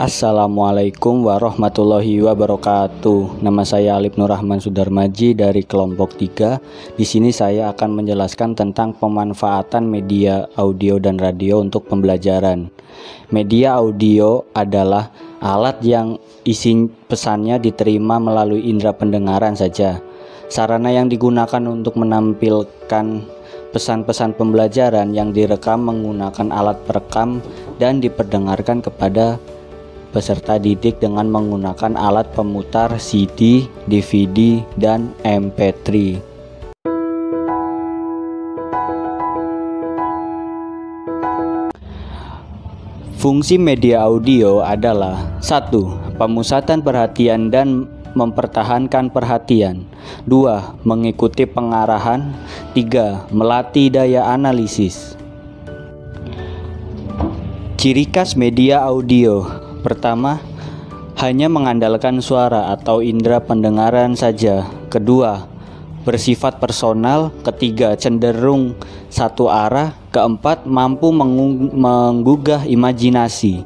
Assalamualaikum warahmatullahi wabarakatuh. Nama saya Alif Nur Rahman Sudarmaji dari kelompok 3. Di sini saya akan menjelaskan tentang pemanfaatan media audio dan radio untuk pembelajaran. Media audio adalah alat yang isi pesannya diterima melalui indera pendengaran saja. Sarana yang digunakan untuk menampilkan pesan-pesan pembelajaran yang direkam menggunakan alat perekam dan diperdengarkan kepada peserta didik dengan menggunakan alat pemutar CD, DVD, dan MP3. Fungsi media audio adalah 1. Pemusatan perhatian dan mempertahankan perhatian. 2. Mengikuti pengarahan. 3. Melatih daya analisis. Ciri khas media audio. Pertama, hanya mengandalkan suara atau indera pendengaran saja. Kedua, bersifat personal. Ketiga, cenderung satu arah. Keempat, mampu menggugah imajinasi.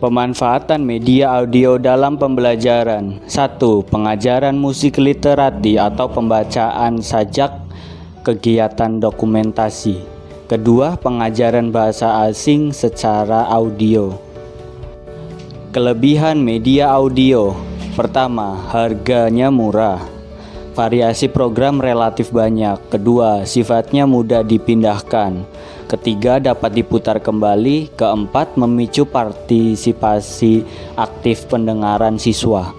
Pemanfaatan media audio dalam pembelajaran. 1. Pengajaran musik literati atau pembacaan sajak, kegiatan dokumentasi. Kedua, pengajaran bahasa asing secara audio. Kelebihan media audio. Pertama, harganya murah. Variasi program relatif banyak. Kedua, sifatnya mudah dipindahkan. Ketiga, dapat diputar kembali. Keempat, memicu partisipasi aktif pendengaran siswa.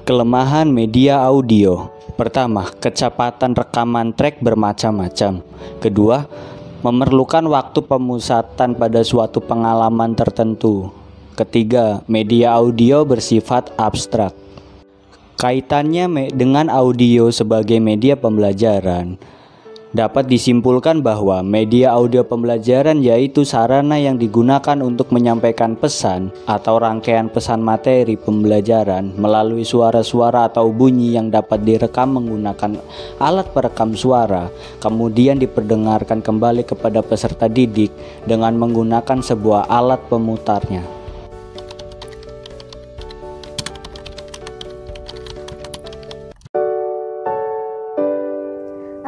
Kelemahan media audio. Pertama, kecepatan rekaman track bermacam-macam. Kedua, memerlukan waktu pemusatan pada suatu pengalaman tertentu. Ketiga, media audio bersifat abstrak. Kaitannya dengan audio sebagai media pembelajaran. Dapat disimpulkan bahwa media audio pembelajaran yaitu sarana yang digunakan untuk menyampaikan pesan atau rangkaian pesan materi pembelajaran melalui suara-suara atau bunyi yang dapat direkam menggunakan alat perekam suara, kemudian diperdengarkan kembali kepada peserta didik dengan menggunakan sebuah alat pemutarnya.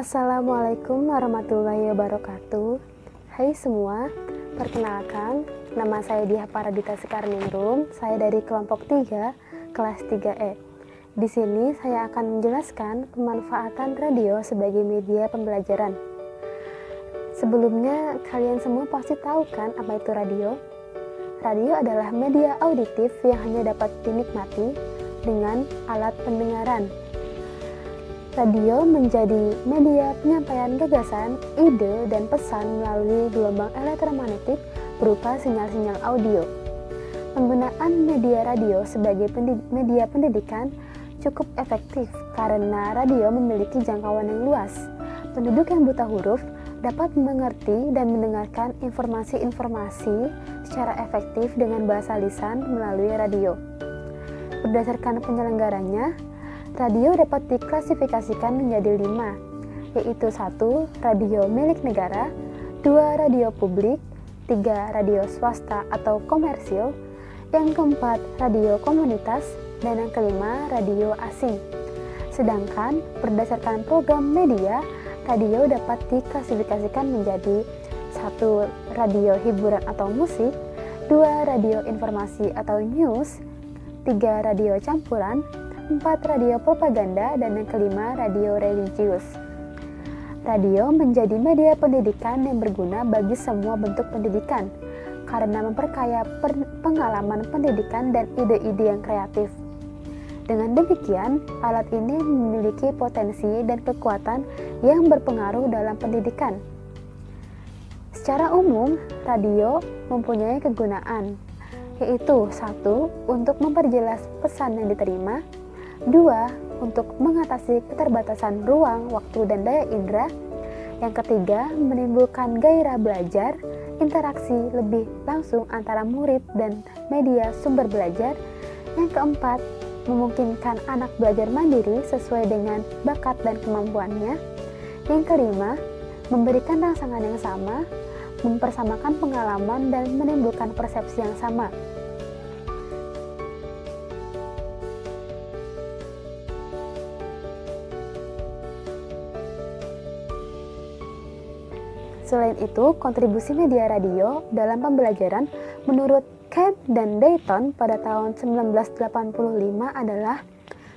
Assalamualaikum warahmatullahi wabarakatuh. Hai semua, perkenalkan, nama saya Diah Paradita Sekarningrum. Saya dari kelompok 3, kelas 3E. Di sini saya akan menjelaskan pemanfaatan radio sebagai media pembelajaran. Sebelumnya, kalian semua pasti tahu kan apa itu radio? Radio adalah media auditif yang hanya dapat dinikmati dengan alat pendengaran. Radio menjadi media penyampaian gagasan, ide, dan pesan melalui gelombang elektromagnetik berupa sinyal-sinyal audio. Penggunaan media radio sebagai media pendidikan cukup efektif karena radio memiliki jangkauan yang luas. Penduduk yang buta huruf dapat mengerti dan mendengarkan informasi-informasi secara efektif dengan bahasa lisan melalui radio. Berdasarkan penyelenggaranya, radio dapat diklasifikasikan menjadi 5, yaitu 1. Radio milik negara, 2. Radio publik, 3. Radio swasta atau komersil, yang keempat radio komunitas, dan yang kelima radio asing. Sedangkan berdasarkan program media, radio dapat diklasifikasikan menjadi 1. Radio hiburan atau musik, 2. Radio informasi atau news, 3. Radio campuran, 4. Radio propaganda, dan yang kelima radio religius. Radio menjadi media pendidikan yang berguna bagi semua bentuk pendidikan karena memperkaya pengalaman pendidikan dan ide-ide yang kreatif. Dengan demikian, alat ini memiliki potensi dan kekuatan yang berpengaruh dalam pendidikan. Secara umum, radio mempunyai kegunaan, yaitu 1. Untuk memperjelas pesan yang diterima, 2. Untuk mengatasi keterbatasan ruang, waktu, dan daya indera. Yang ketiga, menimbulkan gairah belajar, interaksi lebih langsung antara murid dan media sumber belajar. Yang keempat, memungkinkan anak belajar mandiri sesuai dengan bakat dan kemampuannya. Yang kelima, memberikan rangsangan yang sama, mempersamakan pengalaman dan menimbulkan persepsi yang sama. Selain itu, kontribusi media radio dalam pembelajaran menurut Kemp dan Dayton pada tahun 1985 adalah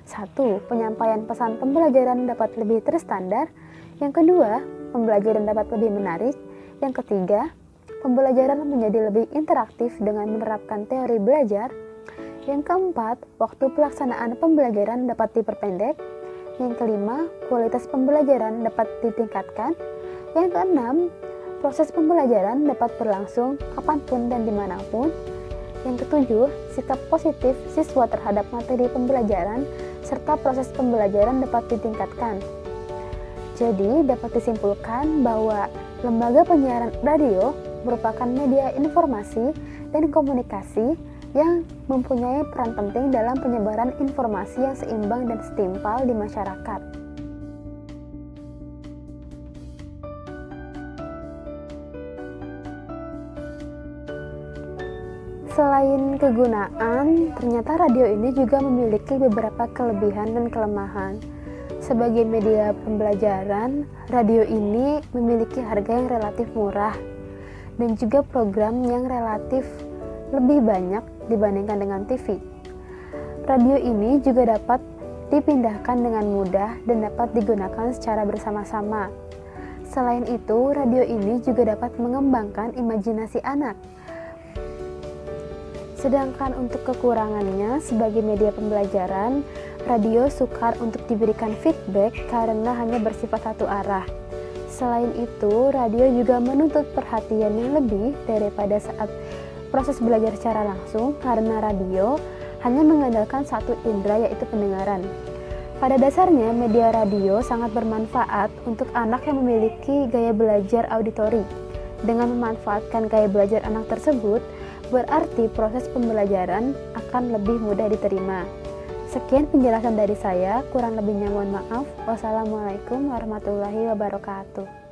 1. Penyampaian pesan pembelajaran dapat lebih terstandar. Yang kedua, pembelajaran dapat lebih menarik. Yang ketiga, pembelajaran menjadi lebih interaktif dengan menerapkan teori belajar. Yang keempat, waktu pelaksanaan pembelajaran dapat diperpendek. Yang kelima, kualitas pembelajaran dapat ditingkatkan. Yang keenam, proses pembelajaran dapat berlangsung kapanpun dan dimanapun. Yang ketujuh, sikap positif siswa terhadap materi pembelajaran serta proses pembelajaran dapat ditingkatkan. Jadi, dapat disimpulkan bahwa lembaga penyiaran radio merupakan media informasi dan komunikasi yang mempunyai peran penting dalam penyebaran informasi yang seimbang dan setimpal di masyarakat. Selain kegunaan, ternyata radio ini juga memiliki beberapa kelebihan dan kelemahan. Sebagai media pembelajaran, radio ini memiliki harga yang relatif murah dan juga program yang relatif lebih banyak dibandingkan dengan TV. Radio ini juga dapat dipindahkan dengan mudah dan dapat digunakan secara bersama-sama. Selain itu, radio ini juga dapat mengembangkan imajinasi anak. Sedangkan untuk kekurangannya, sebagai media pembelajaran, radio sukar untuk diberikan feedback karena hanya bersifat satu arah. Selain itu, radio juga menuntut perhatian yang lebih daripada saat proses belajar secara langsung karena radio hanya mengandalkan satu indera, yaitu pendengaran. Pada dasarnya, media radio sangat bermanfaat untuk anak yang memiliki gaya belajar auditori. Dengan memanfaatkan gaya belajar anak tersebut, berarti proses pembelajaran akan lebih mudah diterima. Sekian penjelasan dari saya, kurang lebihnya mohon maaf. Wassalamualaikum warahmatullahi wabarakatuh.